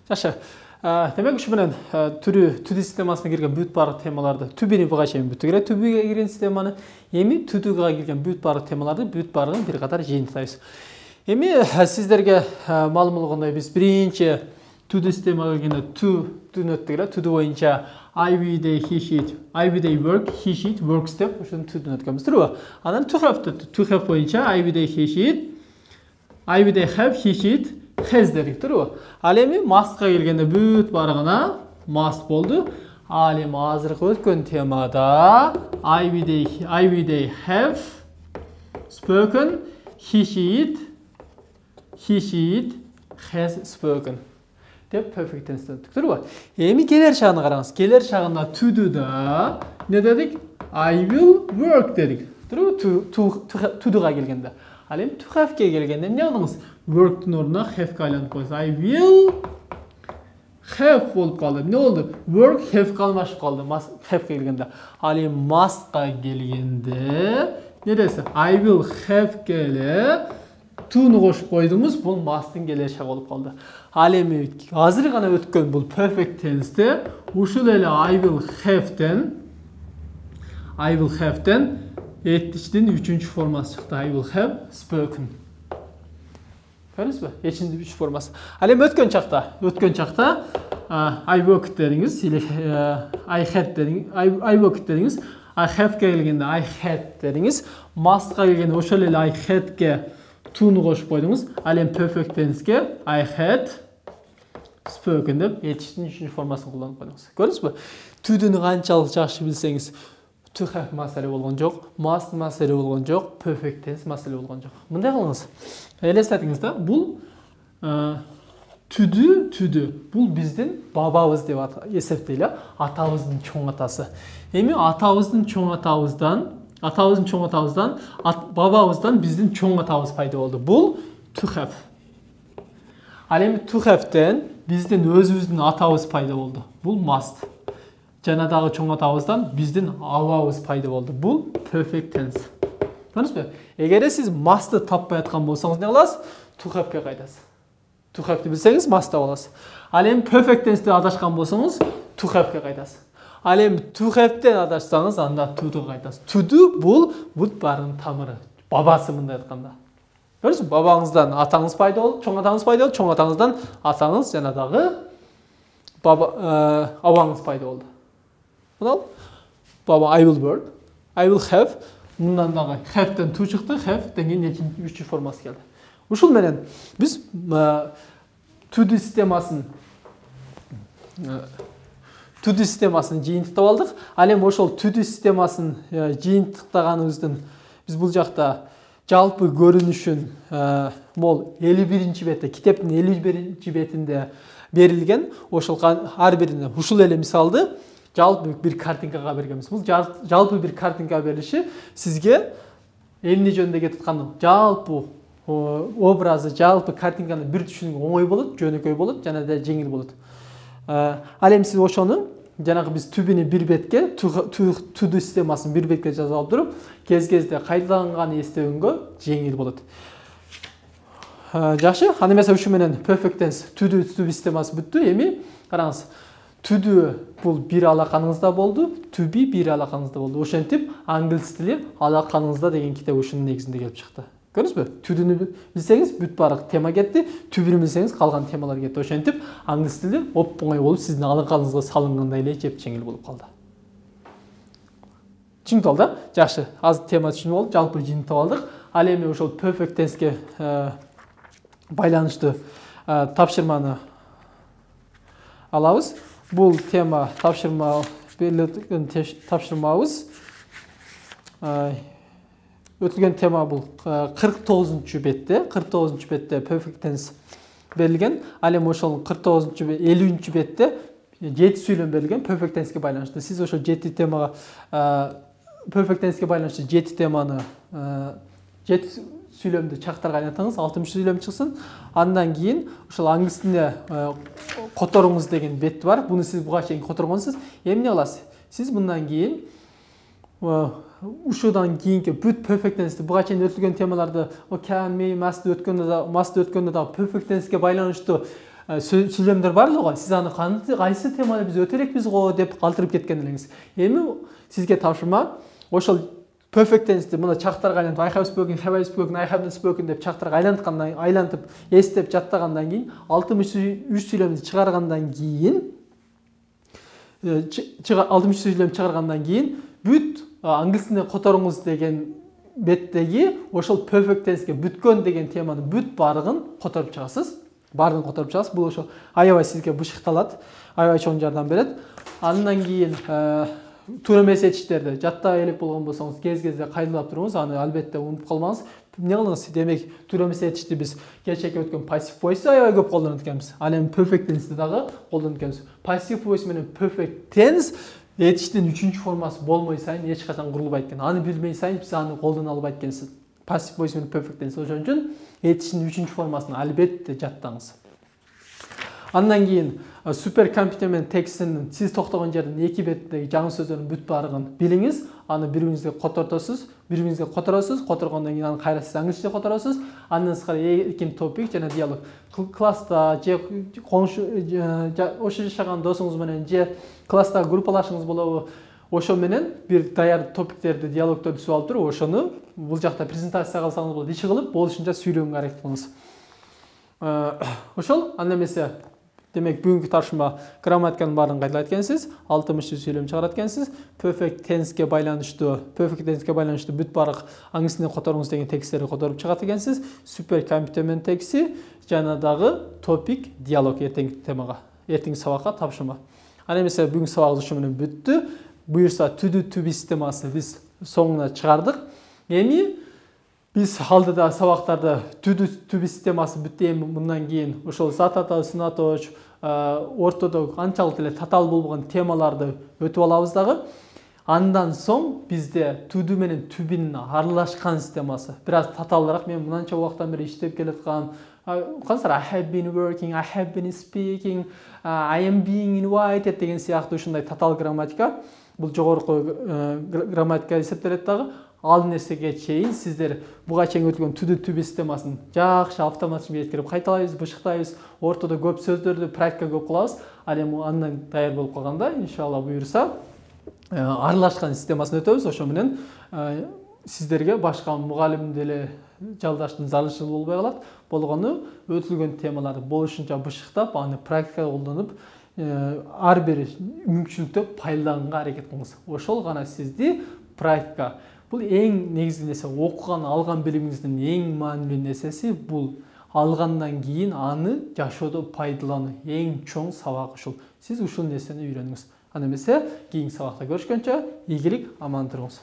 Жакшы. Демек ушу менен түдү системасына кирген бүт барлык темаларды түбүнү буга чейин бүттүк эле. Түбүгө кирген системаны эми түдүгө кирген бүт барлык темаларды бүт барлыгын бир катар жыйынтыктайбыз. Эми сиздерге маалым болгондой биз биринчи түдү системага киргенде түдүн өттүк эле. Түдү боюнча I will day he sheet, I will day work, he sheet works деп ушуну түдүн өткөнбүз, туурабы? Анан to have боюнча I will day he sheet, I will day have he sheet has дедик, туурабы? Ал эми must'ка келгенде бүт барыгына must болду. Ал эми азыркы өткөн темада I will day have spoken, he sheet has spoken деп perfect tense дедик, туурабы? Эми келер шагына караңыз. Келер шагында түдүдө не дедик? I will work дедик, туурабы? Түдүгө келгенде. Ал эми to have-ке келгенде эмне кылдыңыз? Work'тун ордуна have-ка айланып койсоңуз. I will have болуп калды. Эмне болду? Work have калмашып калды. Have-ка келгенде. Ал эми must-ка келгенде не десе? I will have-ке эле to'ну кошуп койдуңуз. Бул must-тын келер шагы болуп калды. Ал эми азыр гана өткөн бул perfect tense-те ушул эле I will have-тен Ettичтин 3-чү формасы чыкты. I will have spoken. Көрдүңүзбү? Ettичтин 3 формасы. Ал эми өткөн чакта I worked дедиңиз, или I had дедиңиз, I worked дедиңиз, I have-ке келгенде I had дедиңиз, must-ка келгенде ошол эле I had-ке to'ну кошуп койдуңуз. Ал эми perfect tense-ке I had spoken деп ettичтин 3-чү формасын колдонуп койдуңуз. Көрдүңүзбү? Түдүнү канчалык жакшы билсеңиз, to have маселе болгон жок, must маселе болгон жок, perfect tense маселе болгон жок. Мындай кылыңыз. Элестетиңиз да, бул түдү. Бул биздин бабабыз деп эсептейли, атабыздын чоң атасы. Эми атабыздын чоң атабыздан бабабыздан биздин чоң атабыз пайда болду. Бул to have. Ал эми to have-тен биздин өзүбүздүн атабыз пайда болду. Бул must. Жанадагы чоң атабыздан биздин абабыз пайда болду. Бул perfect tense. Көрдүңүзбү? Эгер сиз must-ты таппай аткан болсоңуз не кыласыз? To have-ке кайтасыз. To have-ты билсеңиз must таап аласыз. Ал эми perfect tense-те адашкан болсоңуз to have-ке кайтасыз. Ал эми to have-тен адашсаңыз анда to-га кайтасыз. To-ду бул бүт баарынын тамыры, бабасы мындай айтканда. Көрдүңүзбү? Бабаңыздан атаңыз пайда болду, чоң атаңыз пайда болду, чоң атаңыздан атаңыз жанадагы абаңыз пайда болду. Мынау баба I will work, I will have, мындан дагы have-тен to чыкты, have-тен кийин 3-чү формасы келди. Ушул менен биз түдү системасын жыйынтыктап алдык. Ал эми ошол түдү системасын жыйынтыктаганыбыздын биз бул жакта жалпы көрүнүшүн мол 51-чи бетте, китептин 51-чи бетинде берилген. Ошол ар бирине ушул эле мисалды жалпы бир картинкага бергенбиз. Бул жалпы бир картинка берилиши сизге эмне жөнүндө кетип аткан жалпы образы, жалпы картинканы бир түшүнүүгө оңой болот, жөнөкөй болот, жана да жеңил болот. Ал эми сиз ошону жанагы биз түбүнү бир бетке, түдү системасын бир бетке жазып алып туруп, кез-кезде кайталанган эстегөнгө жеңил болот. Жакшы, аны эмесе ушу менен perfect tense түдү системасы бүттү. Эми караңыз. Түдү бул бир алаканыңызда болду, to be бир алаканыңызда болду. Ошентип англис тили алаканыңызда деген китеп ушунун негизинде келип чыкты. Көрдүңүзбү? Түдүнү билсеңиз бүт баарык тема кетти, түбүнү билсеңиз калган темалар кетти. Ошентип англис тили оп-оңой болуп сиздин алаканыңызга салынгандай эле жеп жеңил болуп калды. Түшүнүп алды? Жакшы. Азыр тема түшүнүп болду, жалпы жыйынтыктап алдык. Ал эми ошол perfect tense-ке байланыштуу тапшырманы алабыз. Бул тема тапшырмабыз. Өтүлгөн тема бул 49-чу бетте. 49-чу бетте perfect tense берилген. Ал эми ошол 49-чу 50-чу бетте 7 сүйлөм берилген perfect tense-ке байланыштуу. Сиз ошол 7 темага perfect tense-ке байланыштуу 7 теманы 7 сүйлөмдү чактарга айнатыңыз, 6-чы сүйлөм чыксын. Андан кийин ошол англис тилине которуңуз деген бет бар. Буну сиз буга чейин которгонсуз. Эмне кыласыз? Сиз мындан кийин ушудан кийинки бүт perfect tense буга чейин өтүлгөн темаларды can, may, must өткөндө да perfect tense-ке байланыштуу сүйлөмдөр бар эле го. Сиз аны кайсы теманы биз өтө элекпиз го деп калтырып кеткен элеңиз. Эми сизге тапшырма ошол perfect tense'ти мына чактарга айлантып I have spoken, have I spoken, I haven't spoken деп чактарга айлантып эстеп жаттагандан кийин 63 сүйлөмдү чыгаргандан кийин 63 сүйлөм чыгаргандан кийин бүт англис тилине которуңуз деген беттеги ошол perfect tense'ге бүткөн деген теманын бүт баарыгын которуп чыгасыз. Бул ошо аябай сизге бышыкталат, аябай чоң жардам берет. Андан кийин туура эмес этиштерди жаттай элек болгон болсоңуз кез-кезде кайдалап туруңуз, аны албетте унутуп калмаңыз. Эмне кылыңыз? Демек, туура эмес этишти биз кечээки өткөн passive voice аябай көп колдонот экенбиз. Ал эми perfect tense'ти дагы колдонот экенбиз. Passive voice менен perfect tense этиштин 3-чү формасы болмой сайын эч качан курулбайт экен. Аны билбей сайын биз аны колдоно албайт экенсиз. Passive voice менен perfect tense ошон үчүн этиштин 3-чү формасын албетте жаттаңыз. Андан кийин суперкомпьютер менен текстин сиз токтогон жерден 2 беттеги жаңы сөздөрдүн бүт баарыгын билиңиз. Аны бири-бириңизге которосуз, которгондон кийин аны кайра сиз англисче которосуз. Андан сырткары экинчи топик жана диалог. Класста же коңшу ошо жашаган досуңуз менен же класста группалашыңыз болобу, ошо менен бир даяр топиктерди, диалогторду түзүп алып туруп, ошону бул жакта презентация кылсаңыз болот, иши кылып болушунча сүйлөгөнгө аракет кылыңыз. Ошол анда эмесе демек бүгүнкү тапшырма грамматиканын баарын кайдалайт экенсиз, 63 сүйлөм чыгарат экенсиз, perfect tense'ге байланыштуу бүт баарык англис тилине которуңуз деген тексттерди которуп чыгат экенсиз, суперкомпьютер менен тексти жана дагы топик, диалог эртеңки темага, эртеңки сабакка тапшырма. Ана эмесе бүгүнкү сабагыбыз ушу менен бүттү. Буюрса to-do to be системасы биз соңуна чыгардык. Эми биз алдыда сабактарды to-do to be системасы бүттү. Эми мындан кийин ошол затата, сынаточ, ортодо анчалык эле татаал болбогон темаларды өтүп алабыз дагы. Андан соң бизде to-do менен to be'нин аралашкан системасы. Бир аз татаалыраак. Мен мынанча убакыттан бери иштеп келаткам. Казыр I have been working, I have been speaking, I am being invited деген сыяктуу ушундай татаал грамматика. Бул жогорку грамматика эсептелет дагы. Ал нерсеге чейин сиздер буга чейин өтүлгөн to-do to be системасын жакшы автоматчы жеткирип кайталайбыз, бышыктайбыз, ортодо көп сөздөрдү практика көп кылабыз. Ал эми андан даяр болуп калганда, иншалла буюрса, аралашкан системасын өтөбүз. Ошо менен сиздерге башка мугалим деле жалдаштын зарылчылыгы болбой калат. Болгону өтүлгөн темаларды болушунча бышыктап, аны практикада колдонуп, ар бир мүмкүнчүлүктү пайдаланганга аракет кылыңыз. Ошол гана сизди практика. Бул эң негизги нерсе, окуган, алган билимиңиздин эң маанилүү нерсеси бул. Алгандан кийин аны жашоодо пайдалануу эң чоң сабак ушул. Сиз ушул нерсени үйрөнүңүз. Аны эмесе кийинки сабакта көрүшкөнчө ийгилик, аман туруңуз.